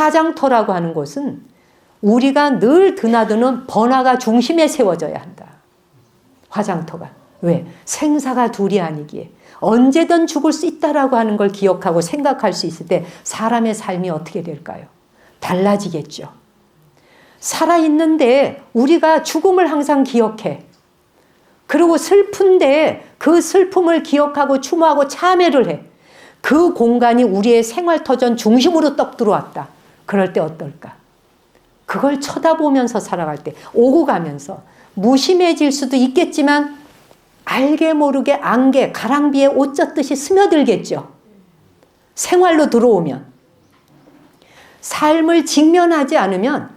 화장터라고 하는 곳은 우리가 늘 드나드는 번화가 중심에 세워져야 한다. 화장터가. 왜? 생사가 둘이 아니기에 언제든 죽을 수 있다라고 하는 걸 기억하고 생각할 수 있을 때 사람의 삶이 어떻게 될까요? 달라지겠죠. 살아있는데 우리가 죽음을 항상 기억해. 그리고 슬픈데 그 슬픔을 기억하고 추모하고 참회를 해. 그 공간이 우리의 생활터전 중심으로 떡 들어왔다. 그럴 때 어떨까? 그걸 쳐다보면서 살아갈 때 오고 가면서 무심해질 수도 있겠지만 알게 모르게 안개, 가랑비에 옷 젖듯이 스며들겠죠. 생활로 들어오면. 삶을 직면하지 않으면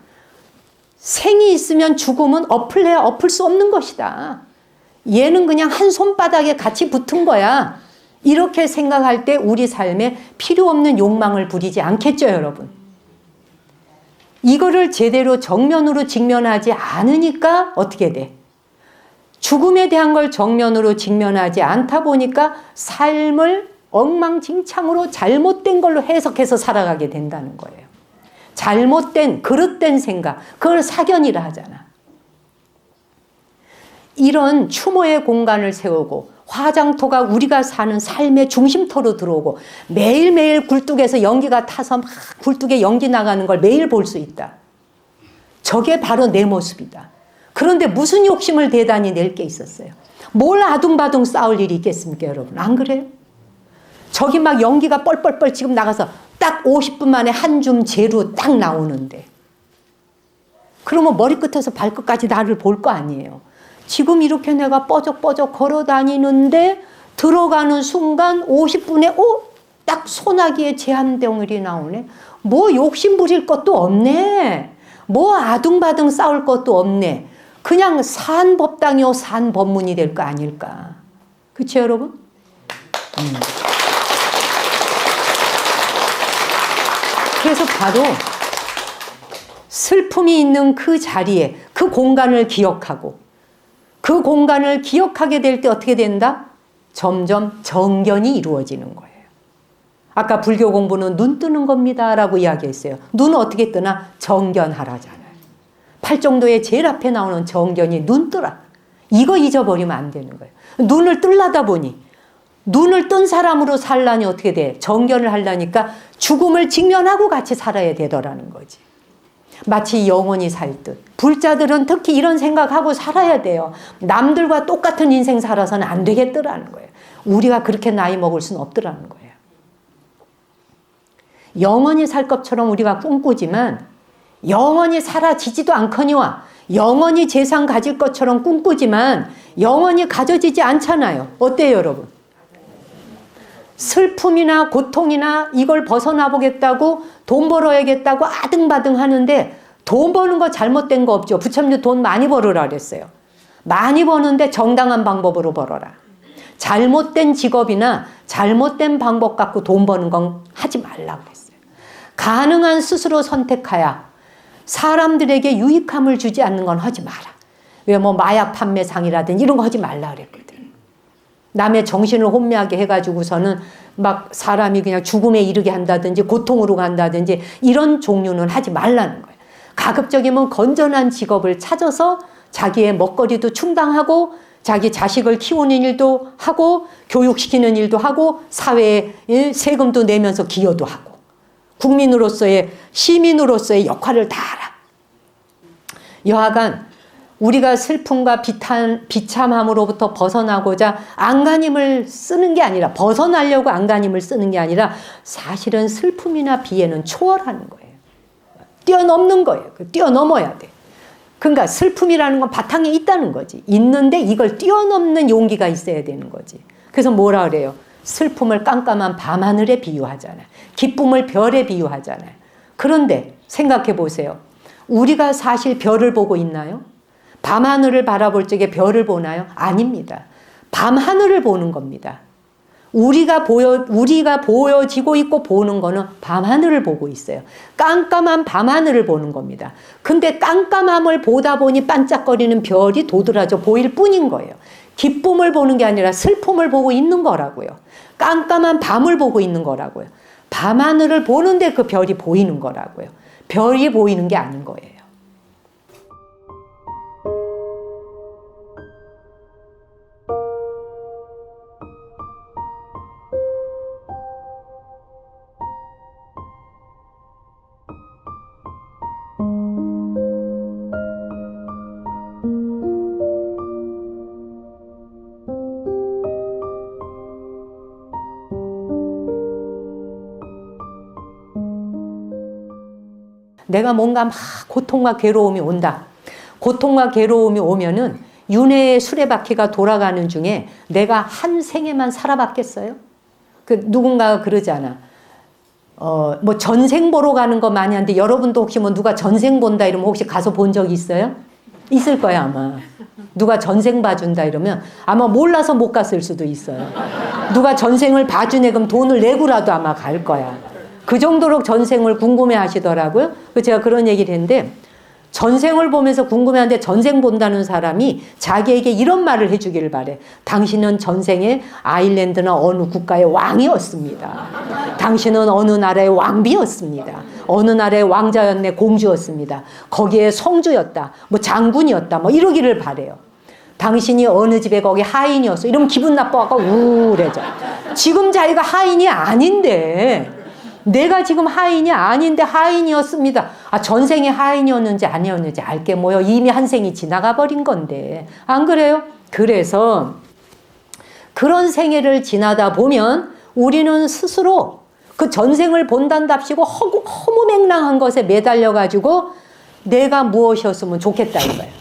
생이 있으면 죽음은 엎을래야 엎을 수 없는 것이다. 얘는 그냥 한 손바닥에 같이 붙은 거야. 이렇게 생각할 때 우리 삶에 필요 없는 욕망을 부리지 않겠죠, 여러분. 이거를 제대로 정면으로 직면하지 않으니까 어떻게 돼? 죽음에 대한 걸 정면으로 직면하지 않다 보니까 삶을 엉망진창으로 잘못된 걸로 해석해서 살아가게 된다는 거예요. 잘못된, 그릇된 생각, 그걸 사견이라 하잖아. 이런 추모의 공간을 세우고 화장터가 우리가 사는 삶의 중심터로 들어오고 매일매일 굴뚝에서 연기가 타서 막 굴뚝에 연기 나가는 걸 매일 볼 수 있다. 저게 바로 내 모습이다. 그런데 무슨 욕심을 대단히 낼 게 있었어요? 뭘 아둥바둥 싸울 일이 있겠습니까, 여러분? 안 그래요? 저기 막 연기가 뻘뻘뻘 지금 나가서 딱 50분 만에 한 줌 재로 딱 나오는데 그러면 머리끝에서 발끝까지 나를 볼 거 아니에요. 지금 이렇게 내가 뻐적뻐적 걸어 다니는데 들어가는 순간 50분에 딱 소나기에 제한덩어리 나오네. 뭐 욕심 부릴 것도 없네. 뭐 아둥바둥 싸울 것도 없네. 그냥 산법당이요 산법문이 될 거 아닐까. 그렇죠, 여러분? 그래서 바로 슬픔이 있는 그 자리에 그 공간을 기억하고 그 공간을 기억하게 될 때 어떻게 된다? 점점 정견이 이루어지는 거예요. 아까 불교 공부는 눈 뜨는 겁니다 라고 이야기했어요. 눈은 어떻게 뜨나? 정견하라잖아요. 팔정도에 제일 앞에 나오는 정견이 눈 뜨라. 이거 잊어버리면 안 되는 거예요. 눈을 뜰라다 보니 눈을 뜬 사람으로 살라니 어떻게 돼? 정견을 하려니까 죽음을 직면하고 같이 살아야 되더라는 거지. 마치 영원히 살 듯. 불자들은 특히 이런 생각하고 살아야 돼요. 남들과 똑같은 인생 살아서는 안 되겠더라는 거예요. 우리가 그렇게 나이 먹을 수는 없더라는 거예요. 영원히 살 것처럼 우리가 꿈꾸지만 영원히 사라지지도 않거니와 영원히 재산 가질 것처럼 꿈꾸지만 영원히 가져지지 않잖아요. 어때요, 여러분? 슬픔이나 고통이나 이걸 벗어나 보겠다고 돈 벌어야겠다고 아등바등 하는데 돈 버는 거 잘못된 거 없죠. 부처님도 돈 많이 벌으라 그랬어요. 많이 버는데 정당한 방법으로 벌어라. 잘못된 직업이나 잘못된 방법 갖고 돈 버는 건 하지 말라고 그랬어요. 가능한 스스로 선택하야 사람들에게 유익함을 주지 않는 건 하지 마라. 왜 뭐 마약 판매상이라든지 이런 거 하지 말라 그랬거든. 남의 정신을 혼미하게 해가지고서는 막 사람이 그냥 죽음에 이르게 한다든지 고통으로 간다든지 이런 종류는 하지 말라는 거예요. 가급적이면 건전한 직업을 찾아서 자기의 먹거리도 충당하고 자기 자식을 키우는 일도 하고 교육시키는 일도 하고 사회에 세금도 내면서 기여도 하고 국민으로서의 시민으로서의 역할을 다 알아. 여하간 우리가 슬픔과 비참함으로부터 벗어나고자 안간힘을 쓰는 게 아니라 벗어나려고 안간힘을 쓰는 게 아니라 사실은 슬픔이나 비애는 초월하는 거예요. 뛰어넘는 거예요. 뛰어넘어야 돼. 그러니까 슬픔이라는 건 바탕에 있다는 거지. 있는데 이걸 뛰어넘는 용기가 있어야 되는 거지. 그래서 뭐라 그래요? 슬픔을 깜깜한 밤하늘에 비유하잖아요. 기쁨을 별에 비유하잖아요. 그런데 생각해 보세요. 우리가 사실 별을 보고 있나요? 밤하늘을 바라볼 적에 별을 보나요? 아닙니다. 밤하늘을 보는 겁니다. 우리가 보여지고 있고 보는 거는 밤하늘을 보고 있어요. 깜깜한 밤하늘을 보는 겁니다. 근데 깜깜함을 보다 보니 반짝거리는 별이 도드라져 보일 뿐인 거예요. 기쁨을 보는 게 아니라 슬픔을 보고 있는 거라고요. 깜깜한 밤을 보고 있는 거라고요. 밤하늘을 보는데 그 별이 보이는 거라고요. 별이 보이는 게 아닌 거예요. 내가 뭔가 막 고통과 괴로움이 온다. 고통과 괴로움이 오면은 윤회의 수레바퀴가 돌아가는 중에 내가 한 생에만 살아봤겠어요? 그 누군가가 그러잖아. 뭐 전생 보러 가는 거 많이 하는데 여러분도 혹시 뭐 누가 전생 본다 이러면 혹시 가서 본 적 있어요? 있을 거야 아마. 누가 전생 봐준다 이러면 아마 몰라서 못 갔을 수도 있어요. 누가 전생을 봐주네 그럼 돈을 내고라도 아마 갈 거야. 그 정도로 전생을 궁금해 하시더라고요. 제가 그런 얘기를 했는데 전생을 보면서 궁금해하는데 전생 본다는 사람이 자기에게 이런 말을 해주기를 바래. 당신은 전생에 아일랜드나 어느 국가의 왕이었습니다. 당신은 어느 나라의 왕비였습니다. 어느 나라의 왕자였네 공주였습니다. 거기에 성주였다. 뭐 장군이었다. 뭐 이러기를 바래요. 당신이 어느 집에 거기 하인이었어. 이러면 기분 나빠갖고 우울해져. 지금 자기가 하인이 아닌데 내가 지금 하인이 아닌데 하인이었습니다. 전생에 하인이었는지 아니었는지 알게 뭐요. 이미 한 생이 지나가 버린 건데. 안 그래요? 그래서 그런 생애를 지나다 보면 우리는 스스로 그 전생을 본단답시고 허무맹랑한 것에 매달려가지고 내가 무엇이었으면 좋겠다 이거예요.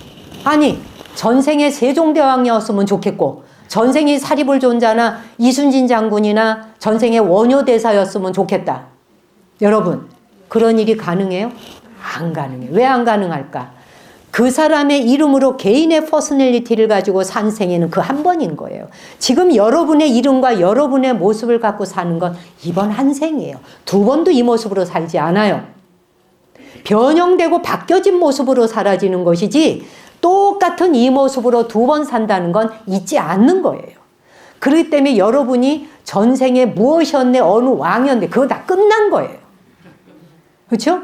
아니 전생에 세종대왕이었으면 좋겠고 전생이 사리불존자나 이순신 장군이나 전생에 원효대사였으면 좋겠다. 여러분 그런 일이 가능해요? 안 가능해요. 왜 안 가능할까? 그 사람의 이름으로 개인의 퍼스널리티를 가지고 산 생에는 그 한 번인 거예요. 지금 여러분의 이름과 여러분의 모습을 갖고 사는 건 이번 한 생이에요. 두 번도 이 모습으로 살지 않아요. 변형되고 바뀌어진 모습으로 사라지는 것이지 똑같은 이 모습으로 두 번 산다는 건 있지 않는 거예요. 그렇기 때문에 여러분이 전생에 무엇이었네 어느 왕이었네 그거 다 끝난 거예요. 그렇죠?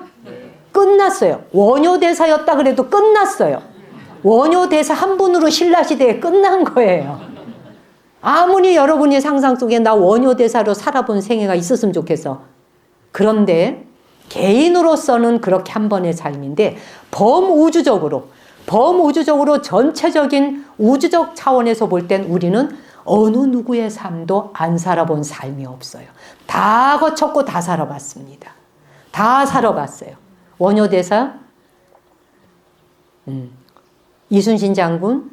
끝났어요. 원효대사였다 그래도 끝났어요. 원효대사 한 분으로 신라시대에 끝난 거예요. 아무리 여러분이 상상 속에 나 원효대사로 살아본 생애가 있었으면 좋겠어. 그런데 개인으로서는 그렇게 한 번의 삶인데 범우주적으로 전체적인 우주적 차원에서 볼 땐 우리는 어느 누구의 삶도 안 살아본 삶이 없어요. 다 거쳤고 다 살아봤습니다. 다 살아봤어요. 원효대사, 이순신 장군,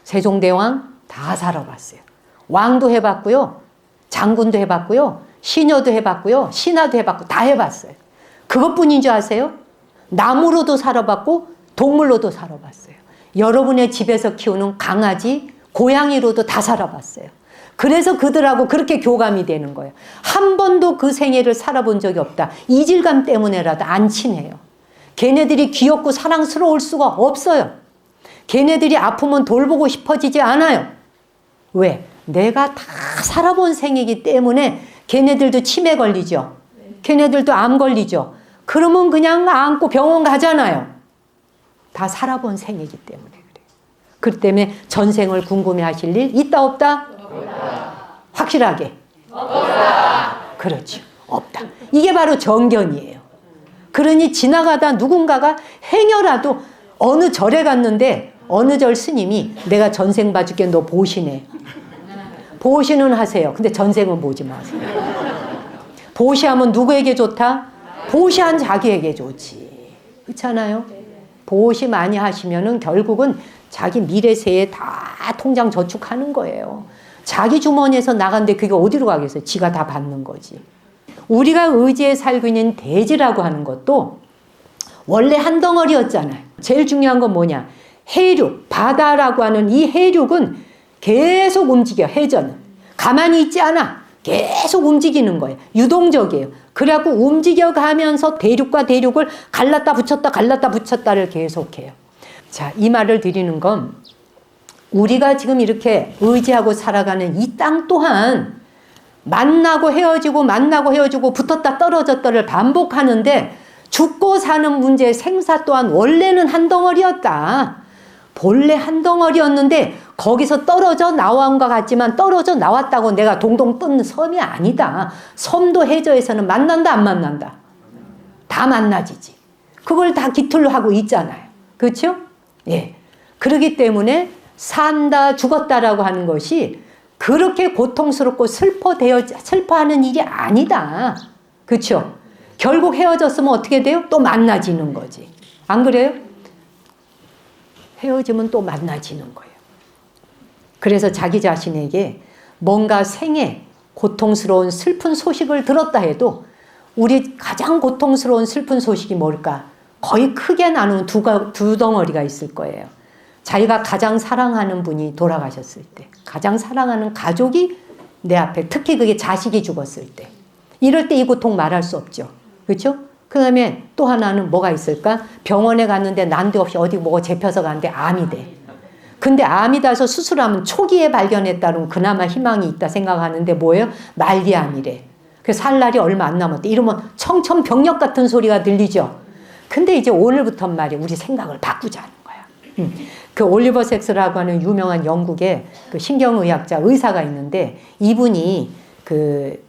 세종대왕 다 살아봤어요. 왕도 해봤고요. 장군도 해봤고요. 시녀도 해봤고요. 신하도 해봤고 다 해봤어요. 그것뿐인 줄 아세요? 나무로도 살아봤고 동물로도 살아봤어요. 여러분의 집에서 키우는 강아지, 고양이로도 다 살아봤어요. 그래서 그들하고 그렇게 교감이 되는 거예요. 한 번도 그 생애를 살아본 적이 없다. 이질감 때문에라도 안 친해요. 걔네들이 귀엽고 사랑스러울 수가 없어요. 걔네들이 아프면 돌보고 싶어지지 않아요. 왜? 내가 다 살아본 생이기 때문에 걔네들도 치매 걸리죠. 걔네들도 암 걸리죠. 그러면 그냥 안고 병원 가잖아요. 다 살아본 생이기 때문에 그래요. 그렇기 때문에 전생을 궁금해 하실 일 있다 없다? 없다. 확실하게? 없다. 그렇죠. 없다. 이게 바로 정견이에요. 그러니 지나가다 누군가가 행여라도 어느 절에 갔는데 어느 절 스님이 내가 전생 봐줄게 너 보시네. 보시는 하세요. 근데 전생은 보지 마세요. 보시하면 누구에게 좋다? 보시한 자기에게 좋지. 그렇잖아요? 보시 많이 하시면은 결국은 자기 미래세에 다 통장 저축하는 거예요. 자기 주머니에서 나간데 그게 어디로 가겠어요? 지가 다 받는 거지. 우리가 의지에 살고 있는 대지라고 하는 것도 원래 한 덩어리였잖아요. 제일 중요한 건 뭐냐? 해륙, 바다라고 하는 이 해륙은 계속 움직여, 해전은. 가만히 있지 않아. 계속 움직이는 거예요. 유동적이에요. 그래갖고 움직여가면서 대륙과 대륙을 갈랐다 붙였다를 계속해요. 자, 이 말을 드리는 건 우리가 지금 이렇게 의지하고 살아가는 이 땅 또한 만나고 헤어지고 붙었다 떨어졌다를 반복하는데 죽고 사는 문제의 생사 또한 원래는 한 덩어리였다. 본래 한 덩어리였는데 거기서 떨어져 나온 것 같지만 떨어져 나왔다고 내가 동동 뜬 섬이 아니다. 섬도 해저에서는 만난다 안 만난다? 다 만나지지. 그걸 다 기틀로 하고 있잖아요. 그렇죠? 예. 그렇기 때문에 산다 죽었다라고 하는 것이 그렇게 고통스럽고 슬퍼하는 일이 아니다. 그렇죠? 결국 헤어졌으면 어떻게 돼요? 또 만나지는 거지. 안 그래요? 헤어지면 또 만나지는 거예요. 그래서 자기 자신에게 뭔가 생애 고통스러운 슬픈 소식을 들었다 해도 우리 가장 고통스러운 슬픈 소식이 뭘까? 거의 크게 나누는 두 덩어리가 있을 거예요. 자기가 가장 사랑하는 분이 돌아가셨을 때, 가장 사랑하는 가족이 내 앞에, 특히 그게 자식이 죽었을 때, 이럴 때 이 고통 말할 수 없죠. 그렇죠? 그 다음에 또 하나는 뭐가 있을까? 병원에 갔는데 난데없이 어디 뭐가 잡혀서 갔는데 암이 돼. 근데 암이 돼서 수술하면 초기에 발견했다면 그나마 희망이 있다 생각하는데 뭐예요? 말기암이래. 그래서 살 날이 얼마 안 남았대. 이러면 청천벽력 같은 소리가 들리죠. 근데 이제 오늘부터 말이야 우리 생각을 바꾸자는 거야. 그 올리버 섹스라고 하는 유명한 영국의 그 신경의학자 의사가 있는데 이분이 그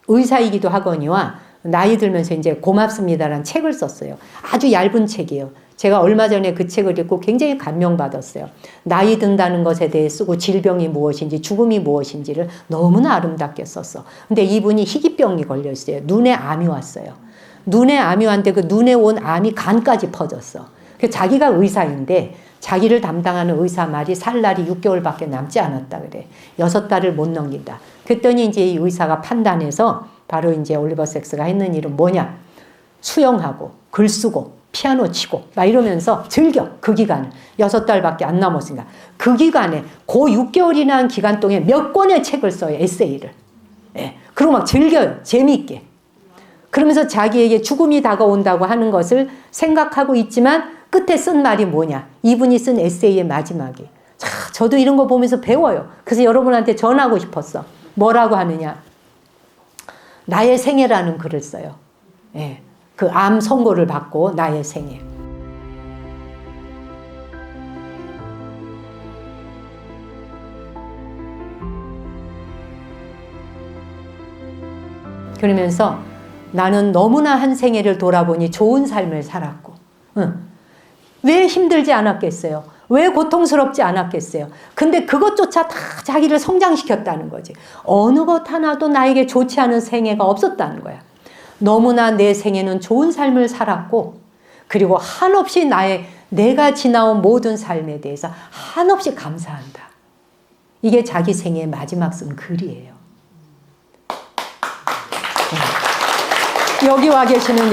의사이기도 하거니와 나이 들면서 이제 고맙습니다라는 책을 썼어요. 아주 얇은 책이에요. 제가 얼마 전에 그 책을 읽고 굉장히 감명받았어요. 나이 든다는 것에 대해 쓰고 질병이 무엇인지 죽음이 무엇인지를 너무나 아름답게 썼어. 근데 이분이 희귀병이 걸렸어요. 눈에 암이 왔어요. 눈에 암이 왔는데 그 눈에 온 암이 간까지 퍼졌어. 자기가 의사인데 자기를 담당하는 의사 말이 살 날이 6개월밖에 남지 않았다 그래. 6달을 못 넘긴다. 그랬더니 이제 이 의사가 판단해서 바로 이제 올리버 섹스가 했는 일은 뭐냐? 수영하고 글 쓰고 피아노 치고 막 이러면서 즐겨. 그 기간을 6달밖에 안 남았으니까 그 기간에 그 6개월이나 한 기간 동안 몇 권의 책을 써요. 에세이를. 예. 그리고 막 즐겨요. 재미있게. 그러면서 자기에게 죽음이 다가온다고 하는 것을 생각하고 있지만 끝에 쓴 말이 뭐냐? 이분이 쓴 에세이의 마지막에. 자, 저도 이런 거 보면서 배워요. 그래서 여러분한테 전하고 싶었어. 뭐라고 하느냐? 나의 생애라는 글을 써요. 예. 그 암 선고를 받고 나의 생애. 그러면서 나는 너무나 한 생애를 돌아보니 좋은 삶을 살았고 왜 힘들지 않았겠어요? 왜 고통스럽지 않았겠어요? 근데 그것조차 다 자기를 성장시켰다는 거지. 어느 것 하나도 나에게 좋지 않은 생애가 없었다는 거야. 너무나 내 생애는 좋은 삶을 살았고 그리고 한없이 내가 지나온 모든 삶에 대해서 한없이 감사한다. 이게 자기 생애의 마지막 쓴 글이에요. 여기 와 계시는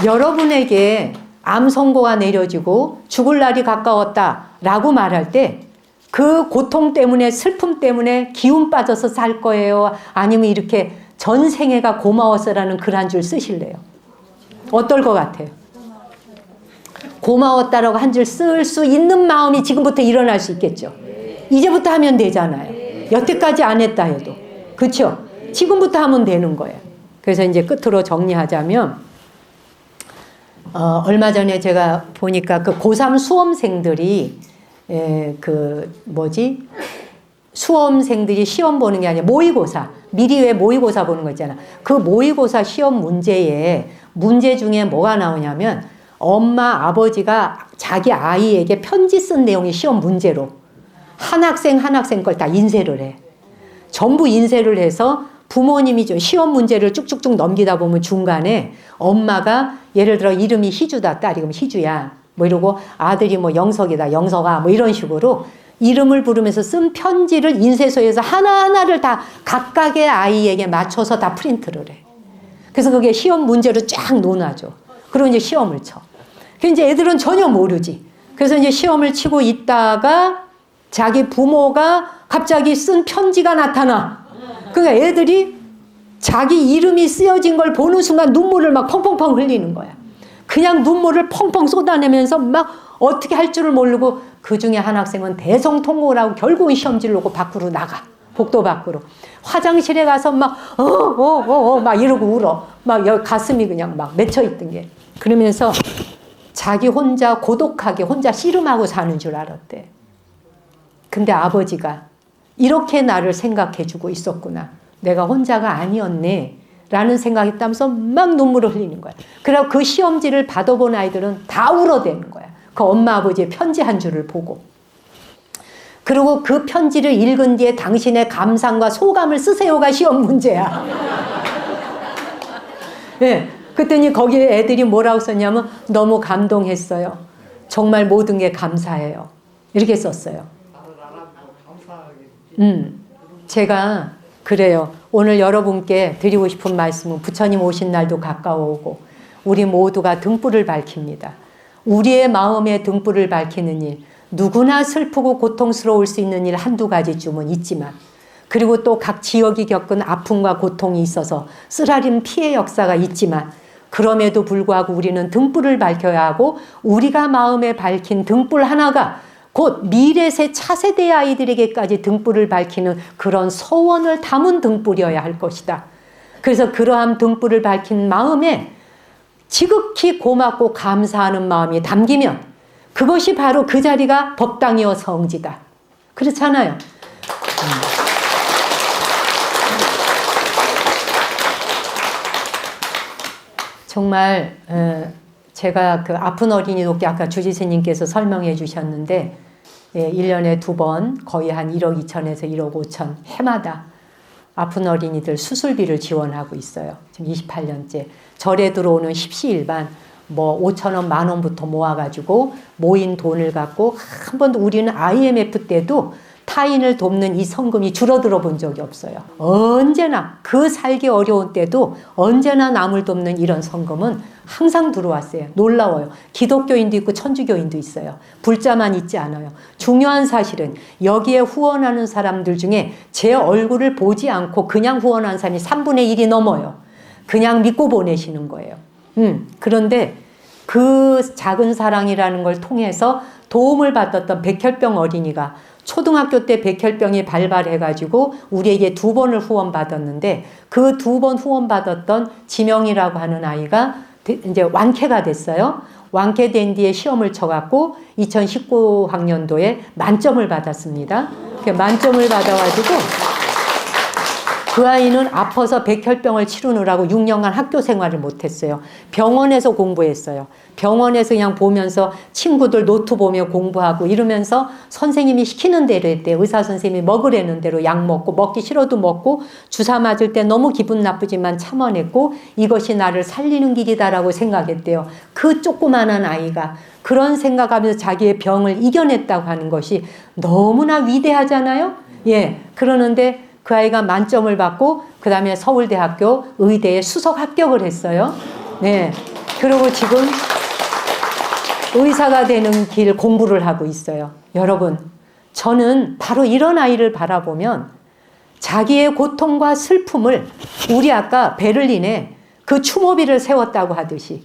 여러분에게 암 선고가 내려지고 죽을 날이 가까웠다라고 말할 때 그 고통 때문에 슬픔 때문에 기운 빠져서 살 거예요? 아니면 이렇게 전 생애가 고마웠어라는 글 한 줄 쓰실래요? 어떨 것 같아요? 고마웠다라고 한 줄 쓸 수 있는 마음이 지금부터 일어날 수 있겠죠. 이제부터 하면 되잖아요. 여태까지 안 했다 해도. 그렇죠? 지금부터 하면 되는 거예요. 그래서 이제 끝으로 정리하자면 얼마 전에 제가 보니까 그 고3 수험생들이 수험생들이 시험 보는 게 아니라 모의고사, 미리 왜 모의고사 보는 거 있잖아. 그 모의고사 시험 문제 중에 뭐가 나오냐면 엄마, 아버지가 자기 아이에게 편지 쓴 내용이 시험 문제로 한 학생 걸 다 인쇄를 해. 전부 인쇄를 해서 부모님이 좀 시험 문제를 쭉쭉쭉 넘기다 보면 중간에 엄마가 예를 들어 이름이 희주다, 딸이 그럼 희주야. 뭐 이러고 아들이 뭐 영석이다, 영석아. 뭐 이런 식으로 이름을 부르면서 쓴 편지를 인쇄소에서 하나하나를 다 각각의 아이에게 맞춰서 다 프린트를 해. 그래서 그게 시험 문제로 쫙 놓아줘. 그리고 이제 시험을 쳐. 그 이제 애들은 전혀 모르지. 그래서 이제 시험을 치고 있다가 자기 부모가 갑자기 쓴 편지가 나타나. 그러니까 애들이 자기 이름이 쓰여진 걸 보는 순간 눈물을 막 펑펑펑 흘리는 거야. 그냥 눈물을 펑펑 쏟아내면서 막 어떻게 할 줄을 모르고 그 중에 한 학생은 대성통곡을 하고 결국은 시험지를 놓고 밖으로 나가 복도 밖으로. 화장실에 가서 막 막 이러고 울어. 막 여기 가슴이 그냥 막 맺혀 있던 게. 그러면서 자기 혼자 고독하게 혼자 씨름하고 사는 줄 알았대. 근데 아버지가 이렇게 나를 생각해주고 있었구나. 내가 혼자가 아니었네. 라는 생각이 있다면서 막 눈물을 흘리는 거야. 그리고 그 시험지를 받아본 아이들은 다 울어대는 거야. 그 엄마 아버지의 편지 한 줄을 보고. 그리고 그 편지를 읽은 뒤에 당신의 감상과 소감을 쓰세요가 시험 문제야. 네, 그랬더니 거기에 애들이 뭐라고 썼냐면 너무 감동했어요. 정말 모든 게 감사해요. 이렇게 썼어요. 제가 그래요. 오늘 여러분께 드리고 싶은 말씀은 부처님 오신 날도 가까워오고 우리 모두가 등불을 밝힙니다. 우리의 마음에 등불을 밝히는 일, 누구나 슬프고 고통스러울 수 있는 일 한두 가지쯤은 있지만 그리고 또 각 지역이 겪은 아픔과 고통이 있어서 쓰라린 피해 역사가 있지만 그럼에도 불구하고 우리는 등불을 밝혀야 하고 우리가 마음에 밝힌 등불 하나가 곧 미래 새 차세대 아이들에게까지 등불을 밝히는 그런 서원을 담은 등불이어야 할 것이다. 그래서 그러한 등불을 밝힌 마음에 지극히 고맙고 감사하는 마음이 담기면 그것이 바로 그 자리가 법당이여 성지다. 그렇잖아요. 정말 제가 그 아픈 어린이 돕기 아까 주지스님께서 설명해 주셨는데 1년에 2번 거의 한 1억 2천에서 1억 5천 해마다 아픈 어린이들 수술비를 지원하고 있어요. 지금 28년째. 절에 들어오는 십시일반 뭐 5천 원, 만 원부터 모아가지고 모인 돈을 갖고 한 번도 우리는 IMF 때도 타인을 돕는 이 성금이 줄어들어 본 적이 없어요. 언제나 그 살기 어려운 때도 언제나 남을 돕는 이런 성금은 항상 들어왔어요. 놀라워요. 기독교인도 있고 천주교인도 있어요. 불자만 있지 않아요. 중요한 사실은 여기에 후원하는 사람들 중에 제 얼굴을 보지 않고 그냥 후원한 사람이 3분의 1이 넘어요. 그냥 믿고 보내시는 거예요. 그런데 그 작은 사랑이라는 걸 통해서 도움을 받았던 백혈병 어린이가 초등학교 때 백혈병이 발발해가지고 우리에게 2번을 후원받았는데 그 2번 후원받았던 지명이라고 하는 아이가 이제 완쾌가 됐어요. 완쾌된 뒤에 시험을 쳐갖고 2019학년도에 만점을 받았습니다. 만점을 받아가지고 그 아이는 아파서 백혈병을 치르느라고 6년간 학교 생활을 못했어요. 병원에서 공부했어요. 병원에서 그냥 보면서 친구들 노트 보며 공부하고 이러면서 선생님이 시키는 대로 했대요. 의사 선생님이 먹으라는 대로 약 먹고 먹기 싫어도 먹고 주사 맞을 때 너무 기분 나쁘지만 참아냈고 이것이 나를 살리는 길이다라고 생각했대요. 그 조그만한 아이가 그런 생각하면서 자기의 병을 이겨냈다고 하는 것이 너무나 위대하잖아요. 예, 그러는데 그 아이가 만점을 받고 그 다음에 서울대학교 의대에 수석 합격을 했어요. 네, 그리고 지금 의사가 되는 길 공부를 하고 있어요. 여러분, 저는 바로 이런 아이를 바라보면 자기의 고통과 슬픔을 우리 아까 베를린에 그 추모비를 세웠다고 하듯이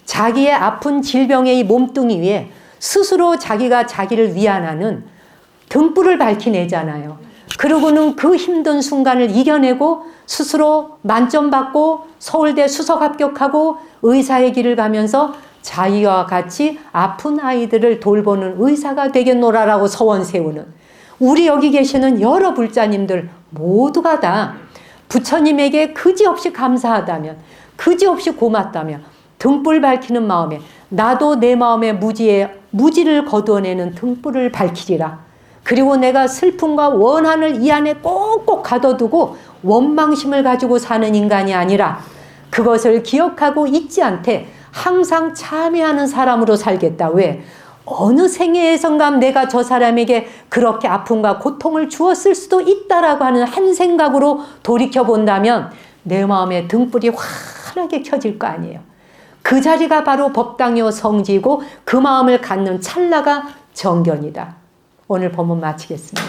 자기의 아픈 질병의 이 몸뚱이 위에 스스로 자기가 자기를 위안하는 등불을 밝혀내잖아요. 그러고는 그 힘든 순간을 이겨내고 스스로 만점 받고 서울대 수석 합격하고 의사의 길을 가면서 자기와 같이 아픈 아이들을 돌보는 의사가 되겠노라라고 서원 세우는 우리 여기 계시는 여러 불자님들 모두가 다 부처님에게 그지없이 감사하다면 그지없이 고맙다면 등불 밝히는 마음에 나도 내 마음의 무지를 거두어내는 등불을 밝히리라. 그리고 내가 슬픔과 원한을 이 안에 꼭꼭 가둬두고 원망심을 가지고 사는 인간이 아니라 그것을 기억하고 잊지 않되 항상 참회하는 사람으로 살겠다. 왜? 어느 생애에선가 내가 저 사람에게 그렇게 아픔과 고통을 주었을 수도 있다라고 하는 한 생각으로 돌이켜본다면 내 마음에 등불이 환하게 켜질 거 아니에요. 그 자리가 바로 법당이요 성지이고 그 마음을 갖는 찰나가 정견이다. 오늘 법문 마치겠습니다.